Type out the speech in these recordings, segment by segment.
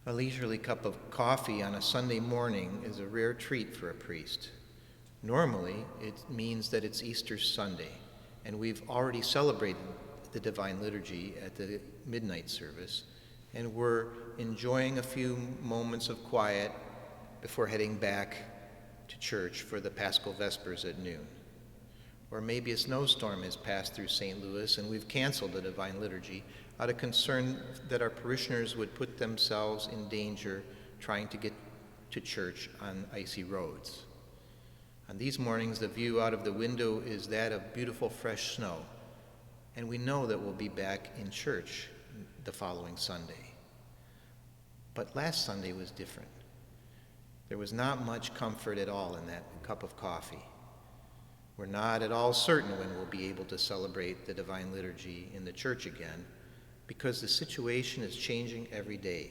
A leisurely cup of coffee on a Sunday morning is a rare treat for a priest. Normally, it means that it's Easter Sunday, and we've already celebrated the Divine Liturgy at the midnight service, and we're enjoying a few moments of quiet before heading back to church for the Paschal Vespers at noon. Or maybe a snowstorm has passed through St. Louis and we've canceled the Divine Liturgy out of concern that our parishioners would put themselves in danger trying to get to church on icy roads. On these mornings, the view out of the window is that of beautiful fresh snow, and we know that we'll be back in church the following Sunday. But last Sunday was different. There was not much comfort at all in that cup of coffee. We're not at all certain when we'll be able to celebrate the Divine Liturgy in the church again, because the situation is changing every day.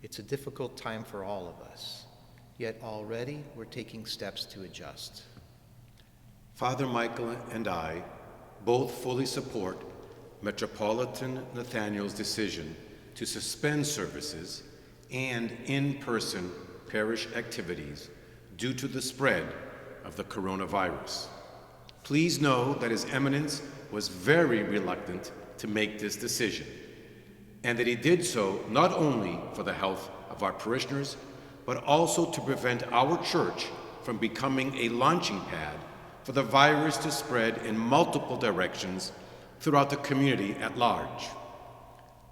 It's a difficult time for all of us, yet already we're taking steps to adjust. Father Micheal and I both fully support Metropolitan Nathaniel's decision to suspend services and in-person parish activities due to the spread of the coronavirus. Please know that His Eminence was very reluctant to make this decision, and that he did so not only for the health of our parishioners, but also to prevent our church from becoming a launching pad for the virus to spread in multiple directions throughout the community at large.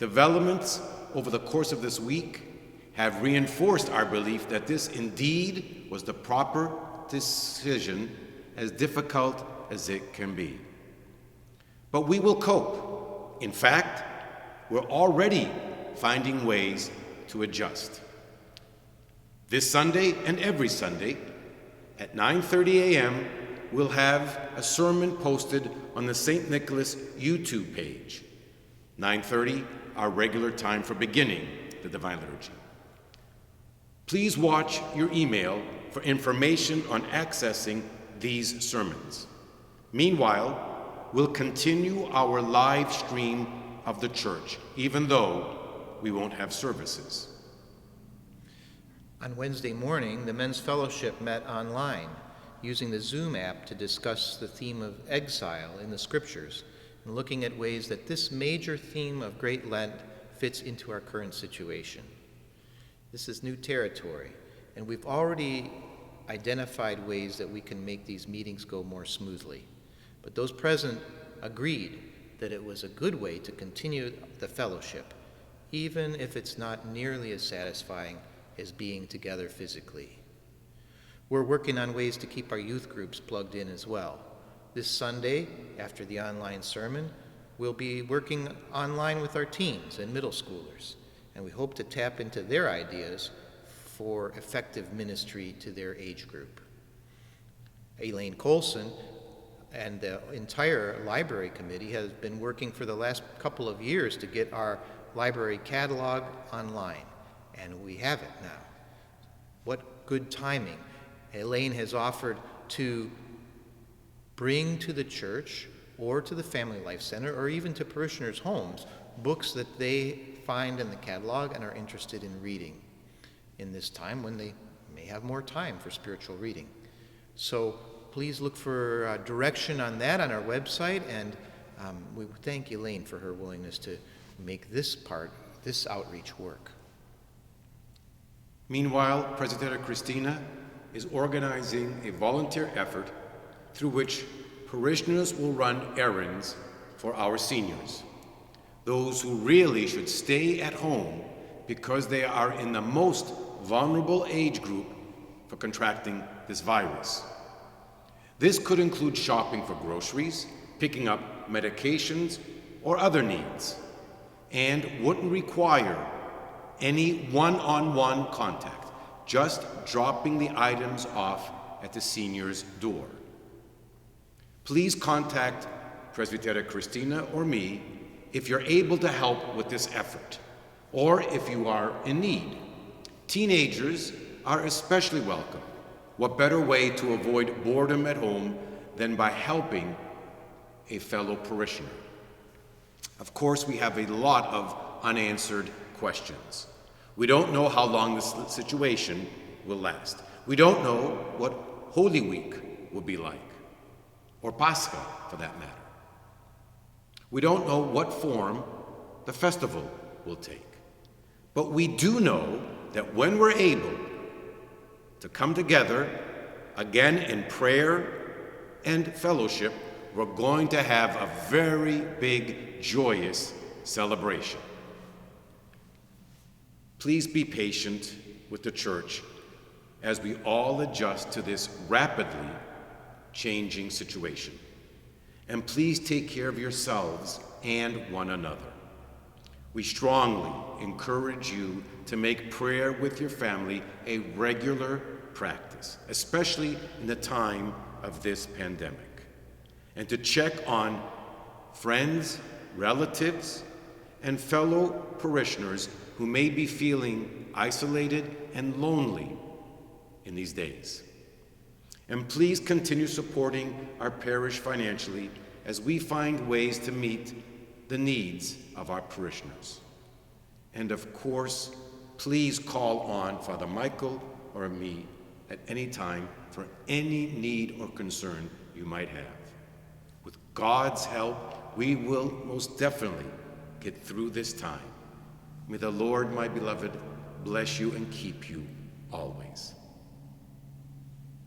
Developments over the course of this week have reinforced our belief that this indeed was the proper decision, as difficult as it can be. But we will cope. In fact, we're already finding ways to adjust. This Sunday and every Sunday at 9:30 a.m., we'll have a sermon posted on the St. Nicholas YouTube page. 9:30, our regular time for beginning the Divine Liturgy. Please watch your email for information on accessing these sermons. Meanwhile, we'll continue our live stream of the church, even though we won't have services. On Wednesday morning, the Men's Fellowship met online using the Zoom app to discuss the theme of exile in the Scriptures and looking at ways that this major theme of Great Lent fits into our current situation. This is new territory, and we've already identified ways that we can make these meetings go more smoothly. But those present agreed that it was a good way to continue the fellowship, even if it's not nearly as satisfying as being together physically. We're working on ways to keep our youth groups plugged in as well. This Sunday, after the online sermon, we'll be working online with our teens and middle schoolers, and we hope to tap into their ideas for effective ministry to their age group. Elaine Colson and the entire library committee has been working for the last couple of years to get our library catalog online, and we have it now. What good timing. Elaine has offered to bring to the church or to the Family Life Center or even to parishioners' homes books that they find in the catalog and are interested in reading in this time when they may have more time for spiritual reading. So please look for direction on that on our website, and we thank Elaine for her willingness to make this outreach work. Meanwhile, President Christina is organizing a volunteer effort through which parishioners will run errands for our seniors, those who really should stay at home because they are in the most vulnerable age group for contracting this virus. This could include shopping for groceries, picking up medications, or other needs, and wouldn't require any one-on-one contact, just dropping the items off at the senior's door. Please contact Presbytera Christina or me if you're able to help with this effort, or if you are in need. Teenagers are especially welcome. What better way to avoid boredom at home than by helping a fellow parishioner? Of course, we have a lot of unanswered questions. We don't know how long this situation will last. We don't know what Holy Week will be like, or Pascha for that matter. We don't know what form the festival will take. But we do know that when we're able to come together again in prayer and fellowship, we're going to have a very big, joyous celebration. Please be patient with the church as we all adjust to this rapidly changing situation. And please take care of yourselves and one another. We strongly encourage you to make prayer with your family a regular practice, especially in the time of this pandemic, and to check on friends, relatives, and fellow parishioners who may be feeling isolated and lonely in these days. And please continue supporting our parish financially as we find ways to meet the needs of our parishioners. And of course, please call on Father Micheal or me at any time for any need or concern you might have. With God's help, we will most definitely get through this time. May the Lord, my beloved, bless you and keep you always.